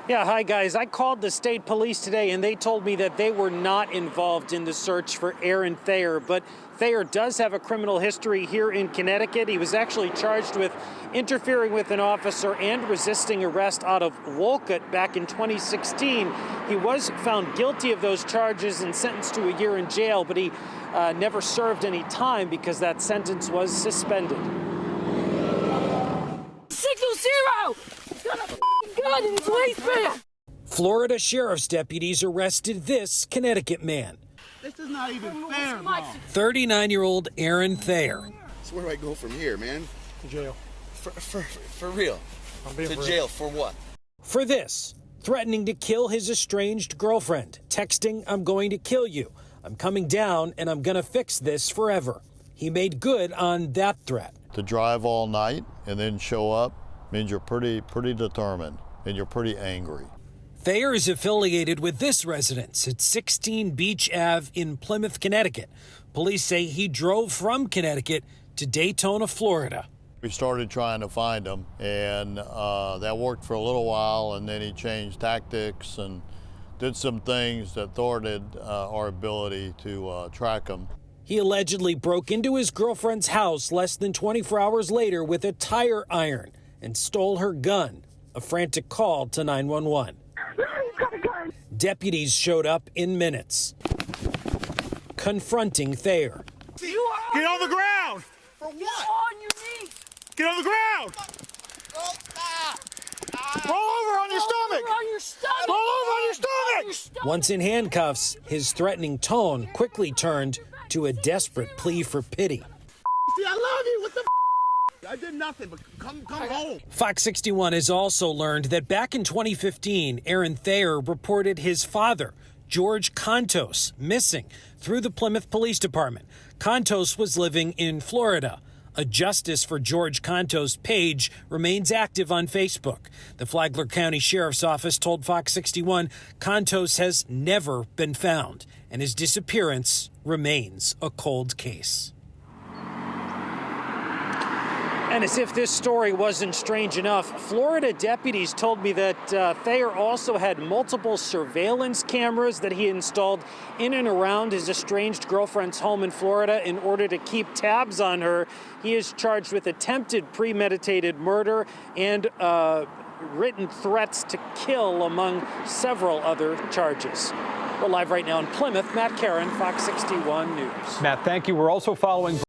Yeah, hi guys. I called the state police today and they told me that they were not involved in the search for Aaron Thayer, but Thayer does have a criminal history here in Connecticut. He was actually charged with interfering with an officer and resisting arrest out of Wolcott back in 2016. He was found guilty of those charges and sentenced to a year in jail, but he never served any time because that sentence was suspended. Signal zero! He's got a f***ing gun in his waistband! Florida sheriff's deputies arrested this Connecticut man. This is not even fair, bro. 39-year-old Aaron Thayer. So where do I go from here, man? To jail. For real? To jail for what? For this, threatening to kill his estranged girlfriend, texting, "I'm going to kill you. I'm coming down and I'm going to fix this forever." He made good on that threat. To drive all night and then show up means you're pretty determined and you're pretty angry. Thayer is affiliated with this residence at 16 Beach Ave in Plymouth, Connecticut. Police say he drove from Connecticut to Daytona, Florida. We started trying to find him, and that worked for a little while, and then he changed tactics and did some things that thwarted our ability to track him. He allegedly broke into his girlfriend's house less than 24 hours later with a tire iron and stole her gun. A frantic call to 911. Deputies showed up in minutes, confronting Thayer. Get on the ground! For what? On your knees! Get on the ground! Roll over on your stomach! On your stomach! Roll over on your stomach! Once in handcuffs, his threatening tone quickly turned to a desperate plea for pity. See, I love you. What the I did nothing, but come home. Fox 61 has also learned that back in 2015, Aaron Thayer reported his father, George Contos, missing through the Plymouth Police Department. Contos was living in Florida. A Justice for George Contos page remains active on Facebook. The Flagler County Sheriff's Office told Fox 61 Contos has never been found, and his disappearance remains a cold case. And as if this story wasn't strange enough, Florida deputies told me that Thayer also had multiple surveillance cameras that he installed in and around his estranged girlfriend's home in Florida in order to keep tabs on her. He is charged with attempted premeditated murder and written threats to kill, among several other charges. We're live right now in Plymouth. Matt Caron, Fox 61 News. Matt, thank you. We're also following